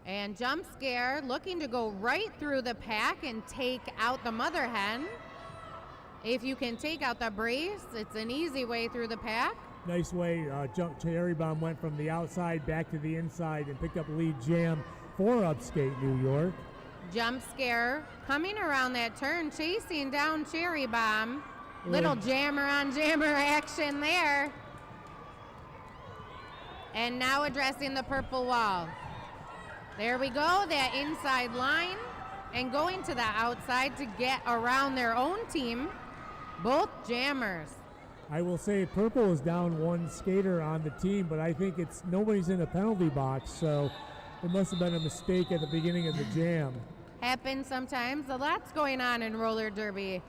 And Jump Scare looking to go right through the pack and take out the mother hen. If you can take out the brace, it's an easy way through the pack. Nice way. Cherry Bomb went from the outside back to the inside and picked up lead jam for Upskate, New York. Jump Scare coming around that turn, chasing down Cherry Bomb. Little jammer on jammer action there. And now addressing the purple wall. There we go, that inside line, and going to the outside to get around their own team, both jammers. I will say purple is down one skater on the team, but I think nobody's in a penalty box, so it must have been a mistake at the beginning of the jam. Happens sometimes. A lot's going on in roller derby.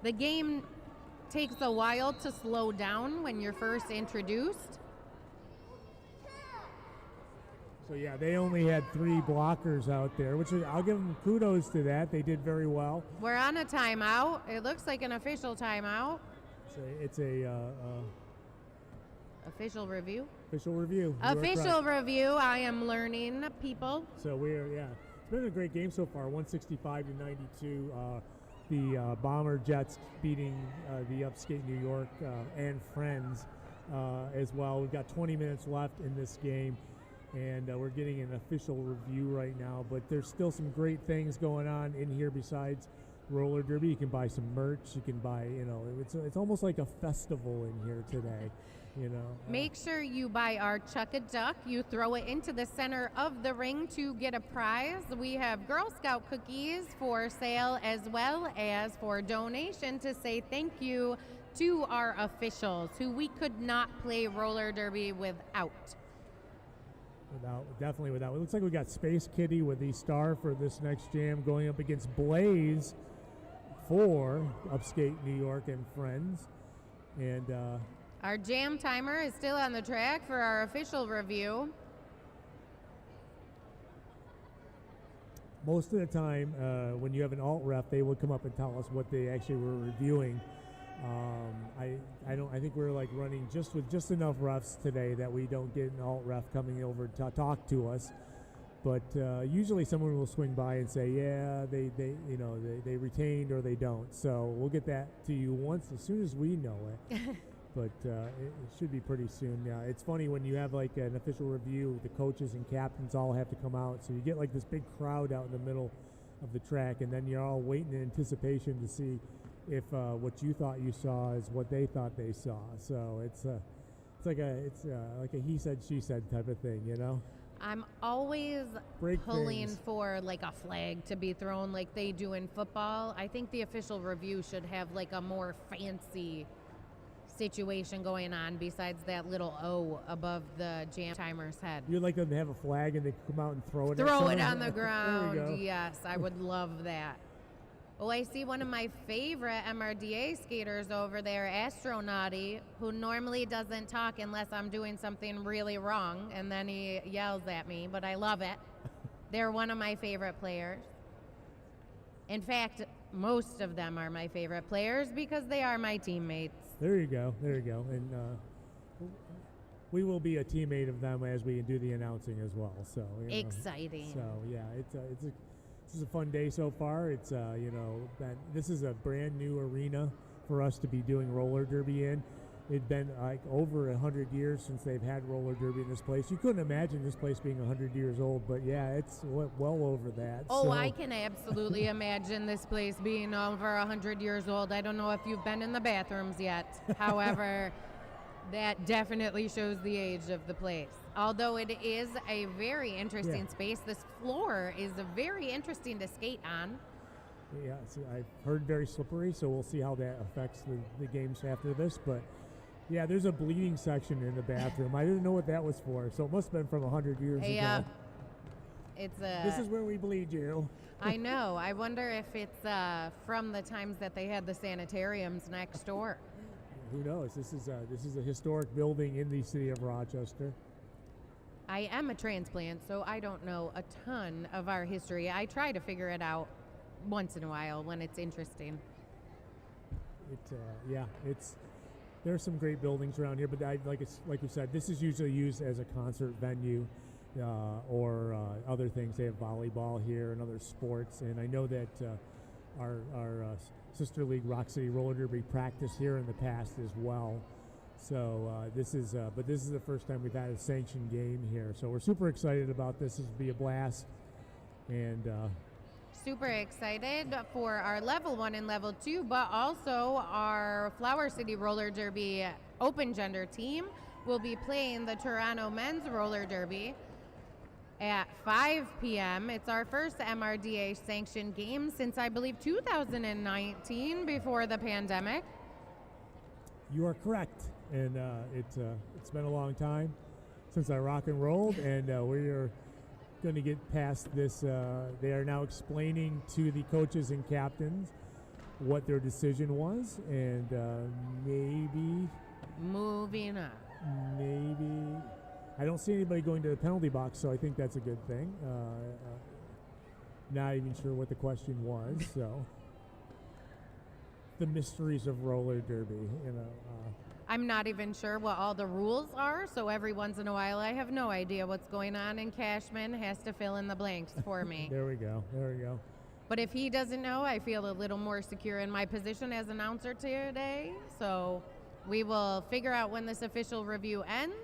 The game takes a while to slow down when you're first introduced. So yeah, they only had 3 blockers out there, which I'll give them kudos to that. They did very well. We're on a timeout. It looks like an official timeout. It's a official review. Official review. Official review. I am learning, people. So it's been a great game so far. 165-92. The Bomber Jets beating the Upskate New York and Friends as well. We've got 20 minutes left in this game. And we're getting an official review right now, but there's still some great things going on in here besides roller derby. You can buy some merch. You can buy, it's almost like a festival in here today, Make sure you buy our Chuck-a-Duck. You throw it into the center of the ring to get a prize. We have Girl Scout cookies for sale as well as for donation to say thank you to our officials who we could not play roller derby without. Definitely without. It looks like we got Space Kitty with the star for this next jam going up against Blaze for Upskate, New York and Friends. And our jam timer is still on the track for our official review. Most of the time, when you have an alt ref, they would come up and tell us what they actually were reviewing. I think we're like running with just enough refs today that we don't get an alt ref coming over to talk to us. But usually someone will swing by and say, yeah, they retained or they don't. So we'll get that to you as soon as we know it. But it should be pretty soon. It's funny when you have like an official review, the coaches and captains all have to come out. So you get like this big crowd out in the middle of the track, and then you're all waiting in anticipation to see if what you thought you saw is what they thought they saw. So it's like a he said she said type of thing, I'm always pulling for like a flag to be thrown like they do in football. I think the official review should have like a more fancy situation going on besides that little O above the jam timer's head. You'd like them to have a flag and they come out and throw it. Throw it on the ground. Yes, I would love that. Oh, I see one of my favorite MRDA skaters over there, Astronauty, who normally doesn't talk unless I'm doing something really wrong, and then he yells at me, but I love it. They're one of my favorite players. In fact, most of them are my favorite players because they are my teammates. There you go. And we will be a teammate of them as we do the announcing as well. So exciting. So yeah, this is a fun day so far. It's that this is a brand new arena for us to be doing roller derby in. It'd been like over 100 years since they've had roller derby in this place. You couldn't imagine this place being 100 years old, but yeah, it's well over that. Oh, so. I can absolutely imagine this place being over 100 years old. I don't know if you've been in the bathrooms yet. However, that definitely shows the age of the place. Although it is a very interesting space. This floor is very interesting to skate on. Yeah, so I've heard very slippery, so we'll see how that affects the games after this. But yeah, there's a bleeding section in the bathroom. I didn't know what that was for, so it must have been from 100 years ago. This is where we bleed you. I know. I wonder if it's from the times that they had the sanitariums next door. Who knows? This is a historic building in the city of Rochester. I am a transplant, so I don't know a ton of our history. I try to figure it out once in a while when it's interesting. There's some great buildings around here, but like you said, this is usually used as a concert venue. or other things. They have volleyball here and other sports. And I know that our sister league, Rock City Roller Derby, practiced here in the past as well. So this is the first time we've had a sanctioned game here. So we're super excited about this. This will be a blast. And super excited for our level 1 and level 2, but also our Flower City Roller Derby open gender team will be playing the Toronto Men's Roller Derby at 5 p.m. It's our first MRDA sanctioned game since, I believe, 2019, before the pandemic. You are correct. And it's been a long time since I rock and rolled, and we are going to get past this. They are now explaining to the coaches and captains what their decision was, and maybe moving on. Maybe I don't see anybody going to the penalty box, so I think that's a good thing. Not even sure what the question was, so the mysteries of roller derby, you know. I'm not even sure what all the rules are, so every once in a while I have no idea what's going on, and Cashman has to fill in the blanks for me. There we go. But if he doesn't know, I feel a little more secure in my position as announcer today, so we will figure out when this official review ends.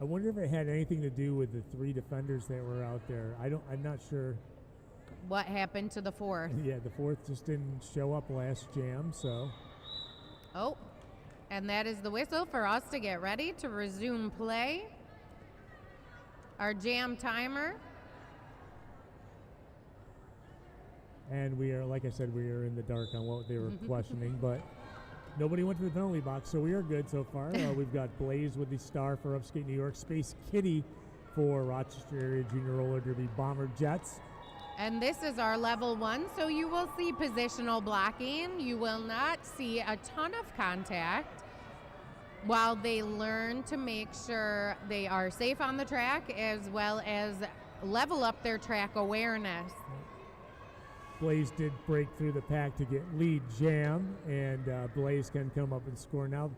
I wonder if it had anything to do with the 3 defenders that were out there. I'm not sure. What happened to the 4th? Yeah, the 4th just didn't show up last jam, so. Oh. And that is the whistle for us to get ready to resume play. Our jam timer. And we are, like I said, we are in the dark on what they were questioning, but nobody went to the penalty box, so we are good so far. We've got Blaze with the star for Upskate New York, Space Kitty for Rochester Area Junior Roller Derby Bomber Jets. And this is our level 1, so you will see positional blocking. You will not see a ton of contact while they learn to make sure they are safe on the track, as well as level up their track awareness. Blaze did break through the pack to get lead jam, and Blaze can come up and score. Now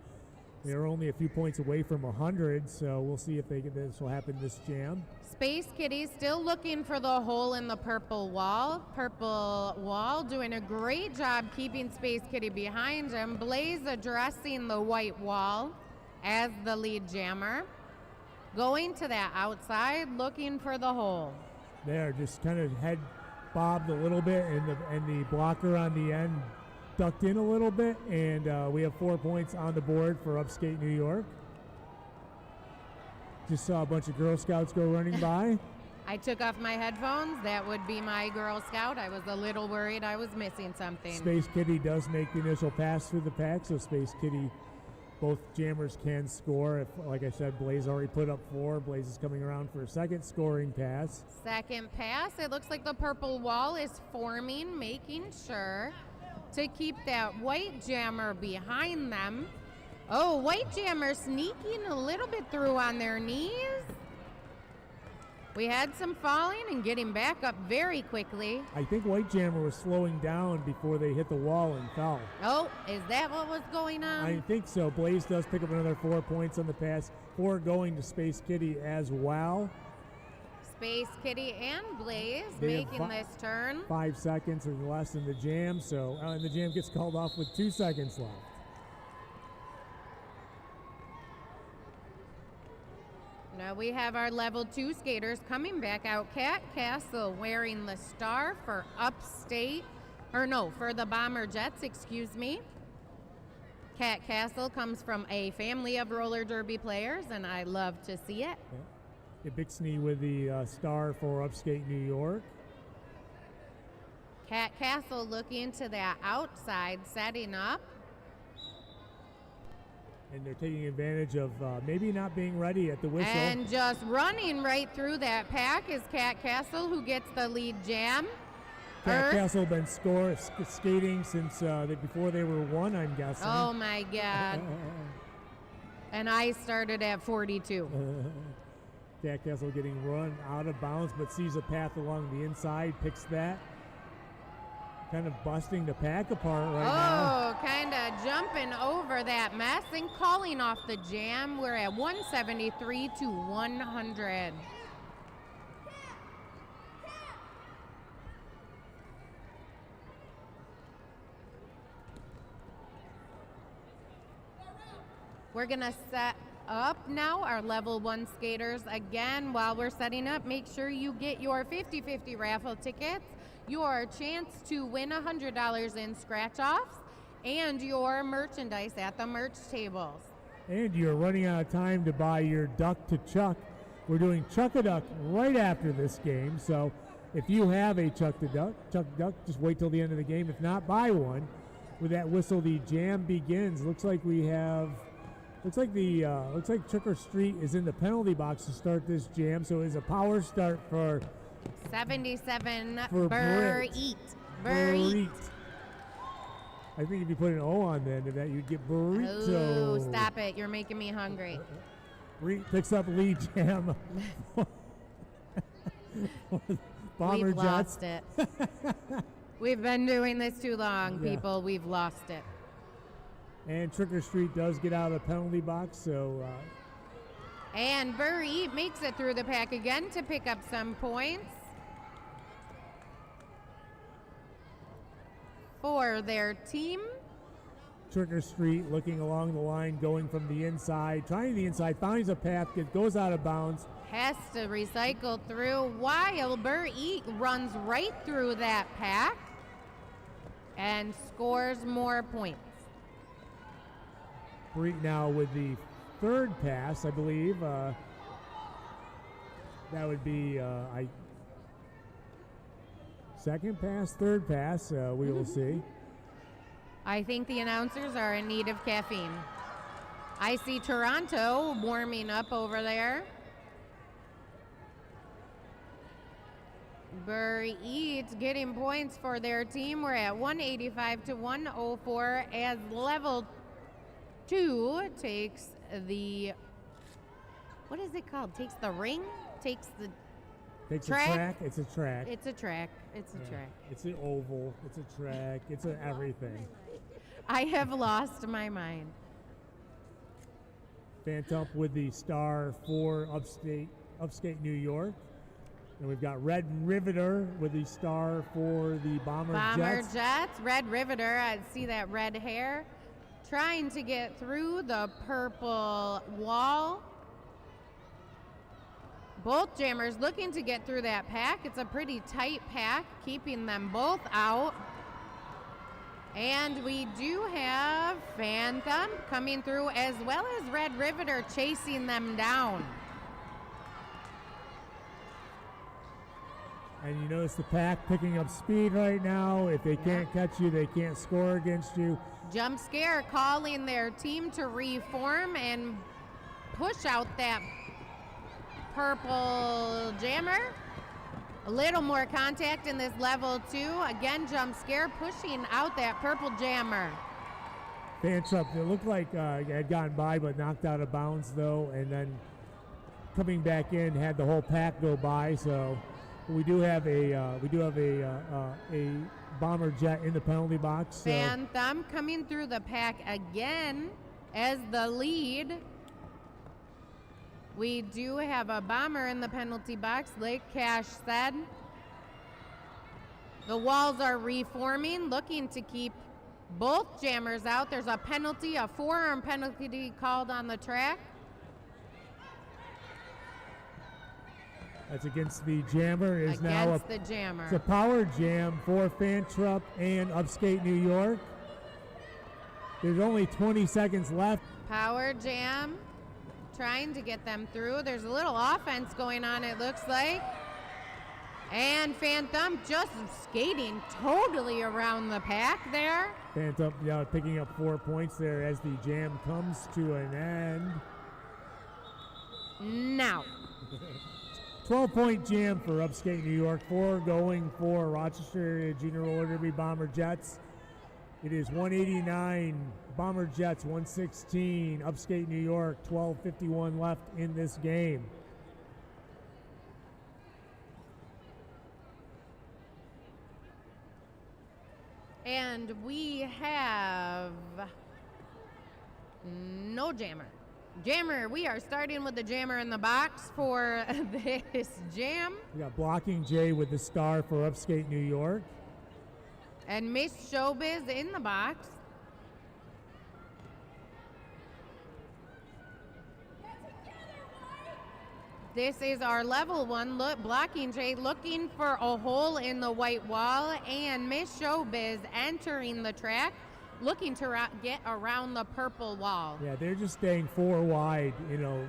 they're only a few points away from 100, so we'll see if this will happen this jam. Space Kitty still looking for the hole in the purple wall. Purple wall doing a great job keeping Space Kitty behind him. Blaze addressing the white wall as the lead jammer. Going to that outside, looking for the hole. There, just kind of head bobbed a little bit, and the blocker on the end ducked in a little bit, and we have 4 points on the board for Upskate New York. Just saw a bunch of Girl Scouts go running by. I took off my headphones. That would be my Girl Scout. I was a little worried I was missing something. Space Kitty does make the initial pass through the pack, so Space Kitty, both jammers can score. If, like I said, Blaze already put up 4. Blaze is coming around for a second scoring pass. Second pass. It looks like the purple wall is forming, making sure to keep that white jammer behind them. Oh, white jammer sneaking a little bit through on their knees. We had some falling and getting back up very quickly. I think white jammer was slowing down before they hit the wall and fell. Oh, is that what was going on? I think so. Blaze does pick up another 4 points on the pass. 4 going to Space Kitty as well. Space Kitty and Blaze making this turn. 5 seconds or less in the jam, so and the jam gets called off with 2 seconds left. Now we have our level 2 skaters coming back out. Kat Castle wearing the star for Upstate, for the Bomber Jets, excuse me. Kat Castle comes from a family of roller derby players, and I love to see it. Yeah. Bixney with the star for Upskate New York. Kat Castle looking to that outside, setting up. And they're taking advantage of maybe not being ready at the whistle. And just running right through that pack is Kat Castle, who gets the lead jam. Kat Castle been skating since before they were 1, I'm guessing. Oh my God. And I started at 42. Kat Castle getting run out of bounds, but sees a path along the inside, picks that. kind of busting the pack apart right now. Oh, kind of jumping over that mess and calling off the jam. We're at 173 to 100. We're gonna set up now our level 1 skaters. Again, while we're setting up, make sure you get your 50/50 raffle tickets, your chance to win $100 in scratch-offs, and your merchandise at the merch tables. And you're running out of time to buy your Duck to Chuck. We're doing Chuck-a-Duck right after this game, so if you have a Chuck-a-Duck, just wait till the end of the game. If not, buy one. With that whistle, the jam begins. Looks like Trick or Street is in the penalty box to start this jam, so it's a power start for 77 for Burr Eat. Burr Eat. I think if you put an O on the end of that, you'd get burrito. Oh, stop it. You're making me hungry. Reet picks up lead jam. Bomber We've Jets. lost it. We've been doing this too long, Yeah. people. We've lost it. And Trick or Street does get out of the penalty box, so And Burr Eat makes it through the pack again to pick up some points for their team. Trick or Street looking along the line, going from the inside, trying the inside, finds a path, goes out of bounds. Has to recycle through while Burr Eat runs right through that pack and scores more points. Breet now with the third pass, I believe. That would be second pass, third pass. We will see. I think the announcers are in need of caffeine. I see Toronto warming up over there. Burr Eat getting points for their team. We're at 185 to 104 as level 2 takes the, what is it called? Takes the ring? Takes the track? A track. It's a track. It's a track. It's a track. It's an oval. It's a track. It's everything. I have lost my mind. Phantom with the star for Upskate New York. And we've got Red Riveter with the star for the Bomber Jets. Red Riveter, I see that red hair. Trying to get through the purple wall. Both jammers looking to get through that pack. It's a pretty tight pack, keeping them both out. And we do have Phantom coming through, as well as Red Riveter chasing them down. And you notice the pack picking up speed right now. If they can't catch you, they can't score against you. Jump Scare calling their team to reform and push out that purple jammer. A little more contact in this level 2. Again, Jump Scare pushing out that purple jammer. Phantom, it looked like had gone by but knocked out of bounds though, and then coming back in had the whole pack go by. So we do have a Bomber Jet in the penalty box. So. Phantom coming through the pack again as the lead. We do have a Bomber in the penalty box, like Cash said. The walls are reforming, looking to keep both jammers out. There's a penalty, a forearm penalty called on the track. That's against the jammer. Is now against the jammer. It's a power jam for Phantom and Upskate New York. There's only 20 seconds left. Power jam, trying to get them through. There's a little offense going on, it looks like. And Phantom just skating totally around the pack there. Phantom picking up 4 points there as the jam comes to an end. Now. 12-point jam for Upskate New York, 4 going for Rochester Junior Roller Derby Bomber Jets. It is 189 Bomber Jets, 116 Upskate New York, 12:51 left in this game. And we have no jammer. Jammer, we are starting with the jammer in the box for this jam. We got Blocking Jay with the star for Upskate, New York. And Miss Showbiz in the box. This is our level 1. Blocking Jay looking for a hole in the white wall, and Miss Showbiz entering the track, looking to get around the purple wall. Yeah, they're just staying 4 wide. You know,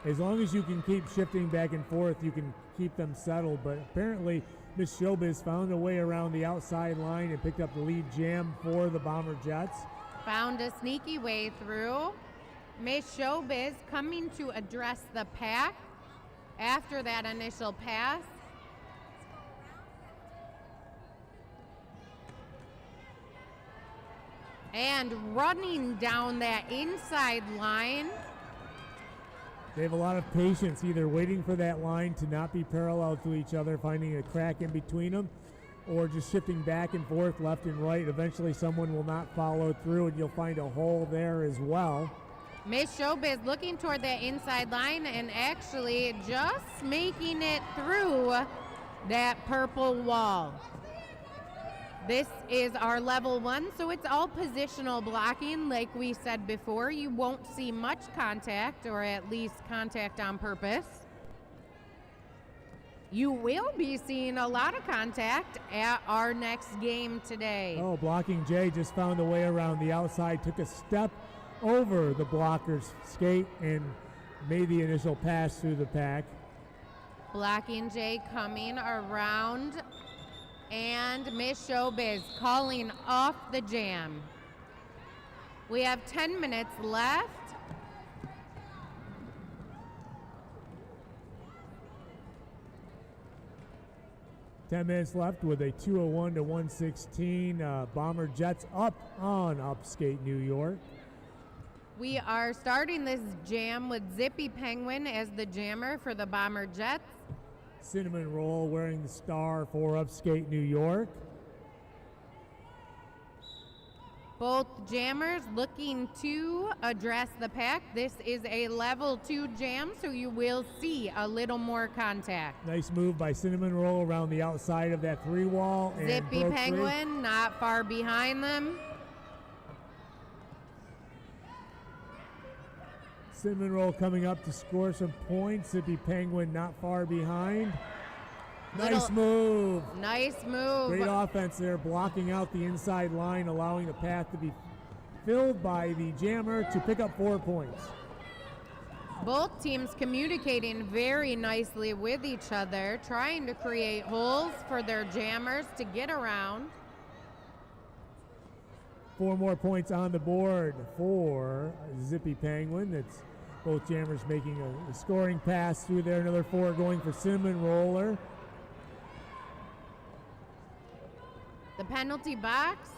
as long as you can keep shifting back and forth, you can keep them settled. But apparently, Miss Showbiz found a way around the outside line and picked up the lead jam for the Bomber Jets. Found a sneaky way through. Miss Showbiz coming to address the pack after that initial pass. And running down that inside line. They have a lot of patience, either waiting for that line to not be parallel to each other, finding a crack in between them, or just shifting back and forth, left and right. Eventually someone will not follow through, and you'll find a hole there as well. Miss Showbiz looking toward that inside line and actually just making it through that purple wall. This is our level 1, so it's all positional blocking. Like we said before, you won't see much contact, or at least contact on purpose. You will be seeing a lot of contact at our next game today. Oh, Blocking Jay just found a way around the outside, took a step over the blocker's skate and made the initial pass through the pack. Blocking Jay coming around, and Miss Showbiz calling off the jam. We have 10 minutes left. Ten minutes left with a 2:01 to 116. Bomber Jets up on Upskate, New York. We are starting this jam with Zippy Penguin as the jammer for the Bomber Jets. Cinnamon Roll wearing the star for Upskate, New York. Both jammers looking to address the pack. This is a level 2 jam, so you will see a little more contact. Nice move by Cinnamon Roll around the outside of that 3 wall. And Zippy Penguin not far behind them. Cinnamon Roll coming up to score some points. Zippy Penguin not far behind. Nice move. Nice move. Great offense there, blocking out the inside line, allowing the path to be filled by the jammer to pick up 4 points. Both teams communicating very nicely with each other, trying to create holes for their jammers to get around. 4 more points on the board for Zippy Penguin. That's both jammers making a scoring pass through there. Another 4 going for Cinnamon Roller. The penalty box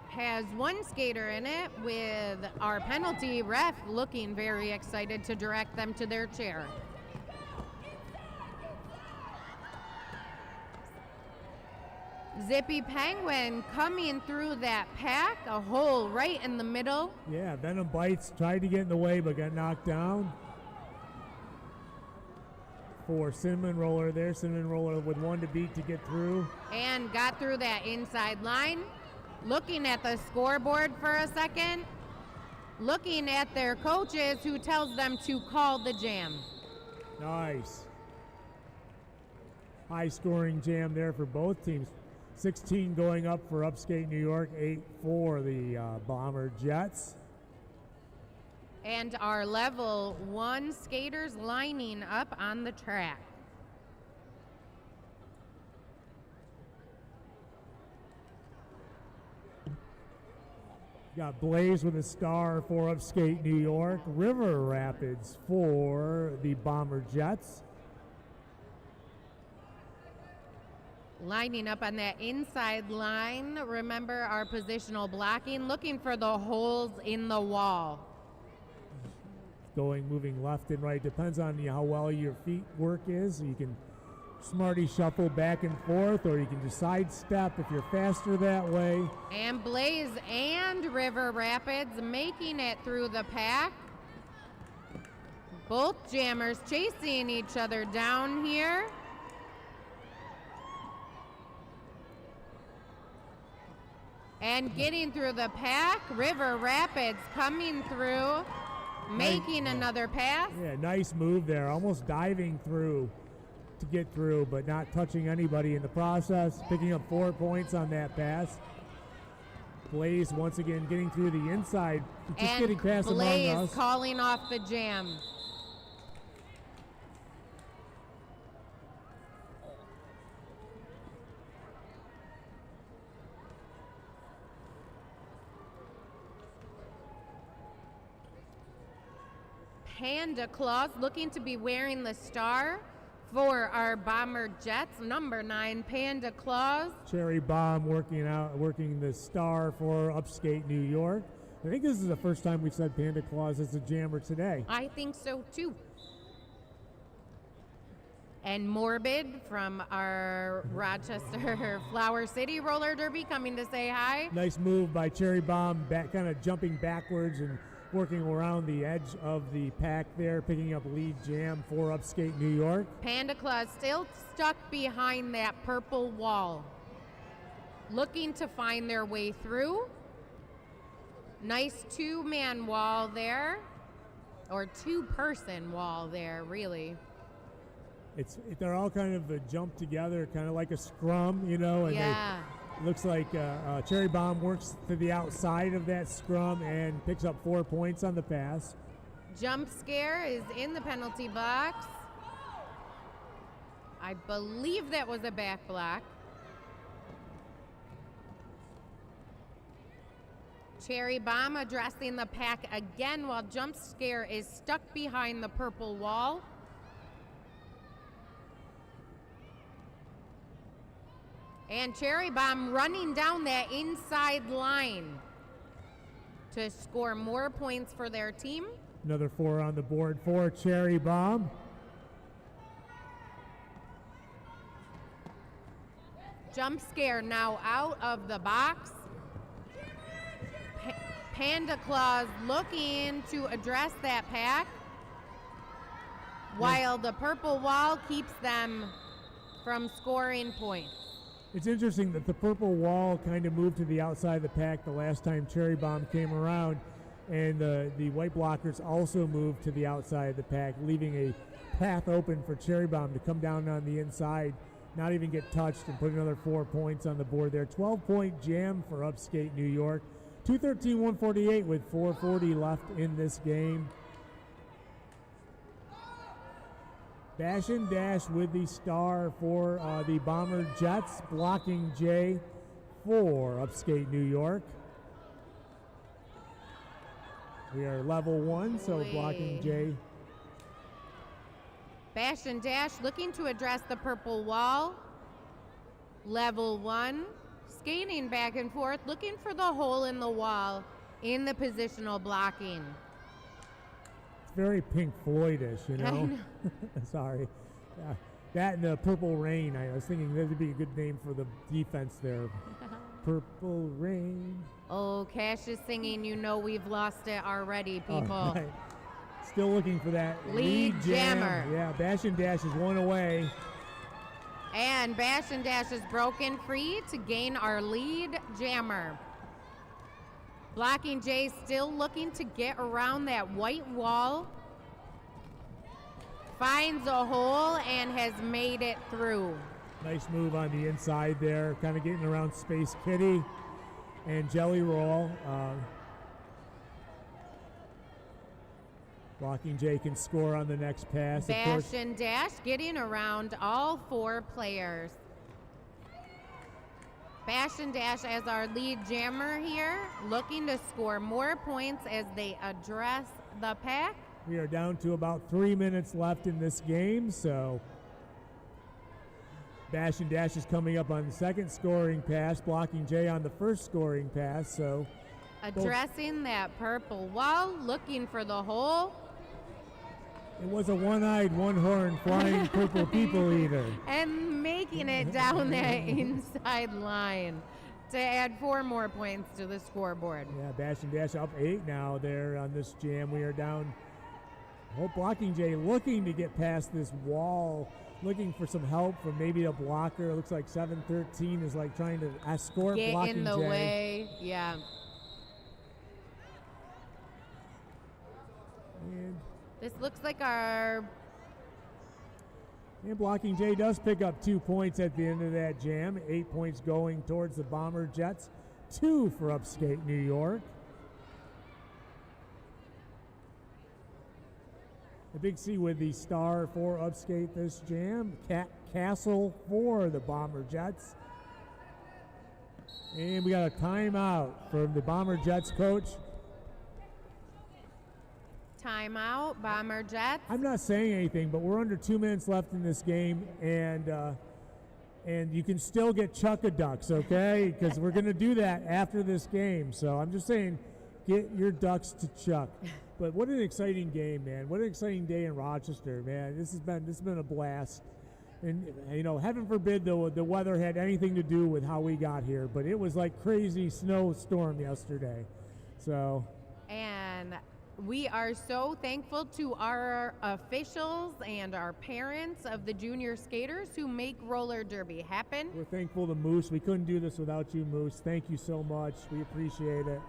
has 1 skater in it, with our penalty ref looking very excited to direct them to their chair. Zippy Penguin coming through that pack, a hole right in the middle. Yeah, Venom Bites tried to get in the way but got knocked down. For Cinnamon Roller there. Cinnamon Roller with 1 to beat to get through. And got through that inside line. Looking at the scoreboard for a second. Looking at their coaches, who tells them to call the jam. Nice. High scoring jam there for both teams. 16 going up for Upskate, New York. 8 for the Bomber Jets. And our level 1 skaters lining up on the track. Got Blaze with a star for Upskate, New York. River Rapids for the Bomber Jets. Lining up on that inside line. Remember our positional blocking, looking for the holes in the wall. Moving left and right. Depends on how well your feet work is. You can smarty shuffle back and forth, or you can just sidestep if you're faster that way. And Blaze and River Rapids making it through the pack. Both jammers chasing each other down here. And getting through the pack, River Rapids coming through, making another pass. Yeah, nice move there, almost diving through to get through, but not touching anybody in the process, picking up 4 points on that pass. Blaze once again getting through the inside, just and getting past Blaze among us. calling off the jam. Panda Claus looking to be wearing the star for our Bomber Jets. Number 9, Panda Claus. Cherry Bomb working the star for Upskate, New York. I think this is the first time we've said Panda Claus as a jammer today. I think so too. And Morbid from our Rochester Flower City Roller Derby coming to say hi. Nice move by Cherry Bomb, kind of jumping backwards and working around the edge of the pack there, picking up lead jam for Upskate, New York. Panda Claus still stuck behind that purple wall, looking to find their way through. Nice two-man wall there, or two-person wall there, really. They're all kind of jumped together, kind of like a scrum, you know, and yeah. Looks like Cherry Bomb works to the outside of that scrum and picks up 4 points on the pass. Jump Scare is in the penalty box. I believe that was a back block. Cherry Bomb addressing the pack again while Jump Scare is stuck behind the purple wall. And Cherry Bomb running down that inside line to score more points for their team. Another 4 on the board for Cherry Bomb. Jump Scare now out of the box. Panda Claus looking to address that pack, while the purple wall keeps them from scoring points. It's interesting that the purple wall kind of moved to the outside of the pack the last time Cherry Bomb came around, and the white blockers also moved to the outside of the pack, leaving a path open for Cherry Bomb to come down on the inside, not even get touched, and put another 4 points on the board there. 12-point jam for Upskate, New York. 213-148 with 4:40 left in this game. Bash and Dash with the star for the Bomber Jets, blocking J for Upskate, New York. We are level 1, so blocking J. Bash and Dash looking to address the purple wall. Level 1, skating back and forth, looking for the hole in the wall in the positional blocking. Very Pink Floyd-ish, you know. Sorry. That and the Purple Rain. I was thinking that would be a good name for the defense there. Purple Rain. Oh, Cash is singing, you know we've lost it already, people. Oh, right. Still looking for that lead jammer. Yeah, Bash and Dash is one away. And Bash and Dash is broken free to gain our lead jammer. Blocking J still looking to get around that white wall. Finds a hole and has made it through. Nice move on the inside there, kind of getting around Space Kitty and Jelly Roll. Blocking J can score on the next pass. Bash and Dash getting around all 4 players. Bash and Dash as our lead jammer here, looking to score more points as they address the pack. We are down to about 3 minutes left in this game, so Bash and Dash is coming up on the second scoring pass, blocking J on the first scoring pass. So addressing that purple wall, looking for the hole. It was a one-eyed, one-horned, flying purple people eater. And making it down that inside line to add 4 more points to the scoreboard. Yeah, Bash and Dash up 8 now there on this jam. We are down. Hope Blocking J looking to get past this wall, looking for some help from maybe a blocker. It looks like 7-13 is like trying to escort Get Blocking in the J. way, yeah. And This looks like our... And Blocking J does pick up 2 points at the end of that jam. 8 points going towards the Bomber Jets. 2 for Upskate New York. The Big C with the star for Upskate this jam. Cat Castle for the Bomber Jets. And we got a timeout from the Bomber Jets coach. Timeout, Bomber Jets. I'm not saying anything, but we're under 2 minutes left in this game, and you can still get Chuck-a-Ducks, okay? Because we're going to do that after this game. So I'm just saying, get your ducks to Chuck. But what an exciting game, man! What an exciting day in Rochester, man! This has been a blast. And you know, heaven forbid the weather had anything to do with how we got here, but it was like crazy snowstorm yesterday. So. And we are so thankful to our officials and our parents of the junior skaters who make roller derby happen. We're thankful to Moose. We couldn't do this without you, Moose. Thank you so much. We appreciate it.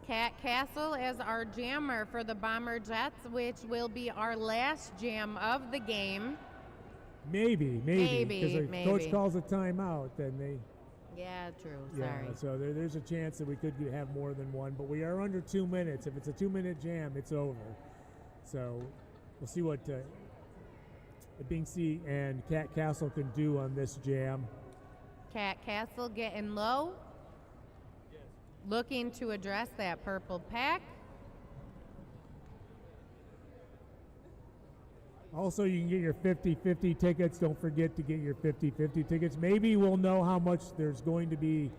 Cat Castle as our jammer for the Bomber Jets, which will be our last jam of the game. Maybe. Because if maybe. coach calls a timeout, then they... Yeah, true. Yeah, Sorry. so there's a chance that we could have more than one, but we are under 2 minutes. If it's a 2-minute jam, it's over. So we'll see what Binksy and Cat Castle can do on this jam. Cat Castle getting low. Looking to address that purple pack. Also, you can get your 50-50 tickets. Don't forget to get your 50-50 tickets. Maybe we'll know how much there's going to be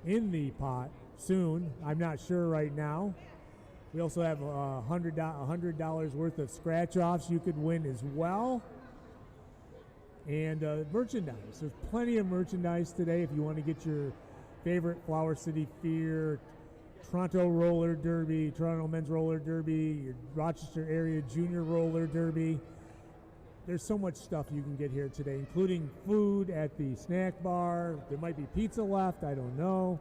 in the pot soon. I'm not sure right now. We also have $100 worth of scratch-offs you could win as well. And merchandise. There's plenty of merchandise today if you want to get your favorite Flower City Fear, Toronto Roller Derby, Toronto Men's Roller Derby, your Rochester area Junior Roller Derby. There's so much stuff you can get here today, including food at the snack bar. There might be pizza left, I don't know.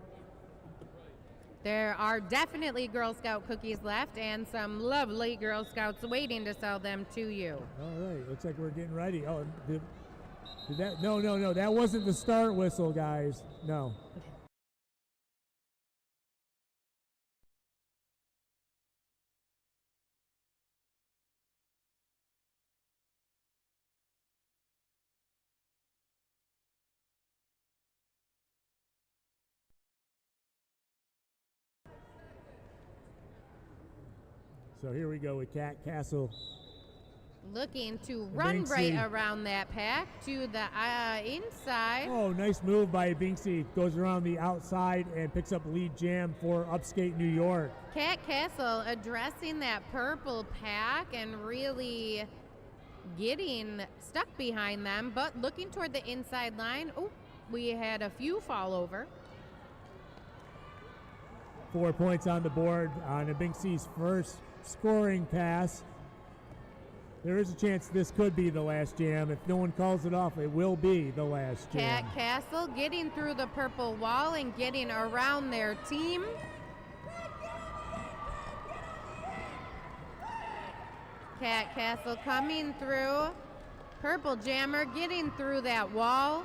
There are definitely Girl Scout cookies left and some lovely Girl Scouts waiting to sell them to you. All right, looks like we're getting ready. Oh, did that? No, that wasn't the start whistle, guys. No. So here we go with Cat Castle. Looking to run right around that pack to the inside. Oh, nice move by Binksy. Goes around the outside and picks up lead jam for Upskate New York. Cat Castle addressing that purple pack and really getting stuck behind them, but looking toward the inside line. Oh, we had a few fall over. 4 points on the board on Binksy's first scoring pass. There is a chance this could be the last jam. If no one calls it off, it will be the last jam. Cat Castle getting through the purple wall and getting around their team. Cat Castle coming through. Purple jammer getting through that wall.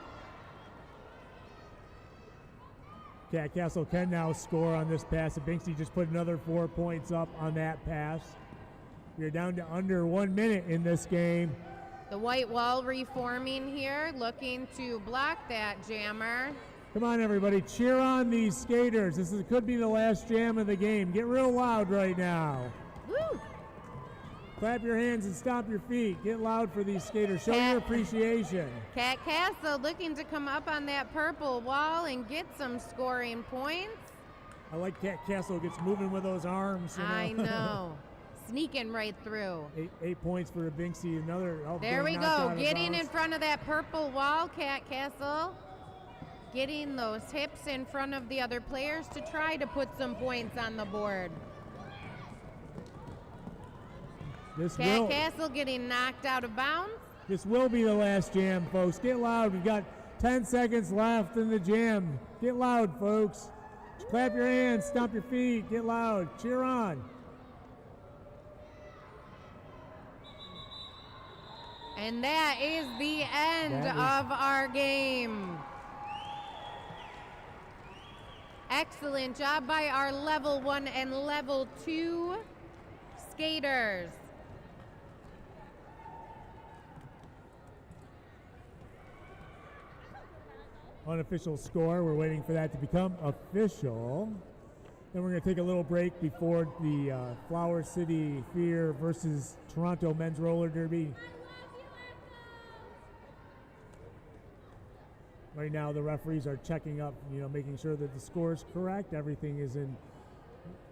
Cat Castle can now score on this pass. Binksy just put another 4 points up on that pass. We're down to under 1 minute in this game. The white wall reforming here, looking to block that jammer. Come on, everybody, cheer on these skaters. Could be the last jam of the game. Get real loud right now. Woo! Clap your hands and stomp your feet. Get loud for these skaters. Show your appreciation. Cat Castle looking to come up on that purple wall and get some scoring points. I like Cat Castle gets moving with those arms. You know? I know. sneaking right through. 8 points for Binksy. Another. Oh, There we knocked go. out of Getting bounds. in front of that purple wall, Cat Castle. Getting those hips in front of the other players to try to put some points on the board. Cat Castle getting knocked out of bounds. This will be the last jam, folks. Get loud. We've got 10 seconds left in the jam. Get loud, folks. Clap your hands, stomp your feet, get loud, cheer on. And that is the end of our game. Excellent job by our level 1 and level 2 skaters. Unofficial score, we're waiting for that to become official. Then we're going to take a little break before the Flower City Fear versus Toronto Men's Roller Derby. Right now the referees are checking up, making sure that the score is correct. Everything is in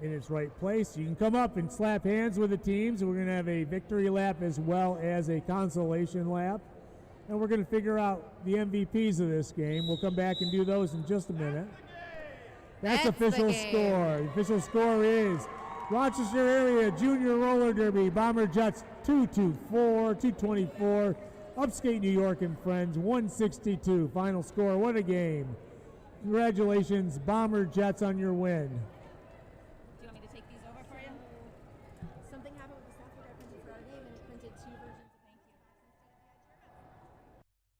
its right place. You can come up and slap hands with the teams. We're going to have a victory lap as well as a consolation lap. And we're going to figure out the MVPs of this game. We'll come back and do those in just a minute. That's official score. The official score is Rochester Area Junior Roller Derby, Bomber Jets 224. Upskate New York and Friends 162. Final score, what a game. Congratulations, Bomber Jets, on your win. Do you want me to take these over for you? Something happened with the software I printed for our game and it printed 2 versions.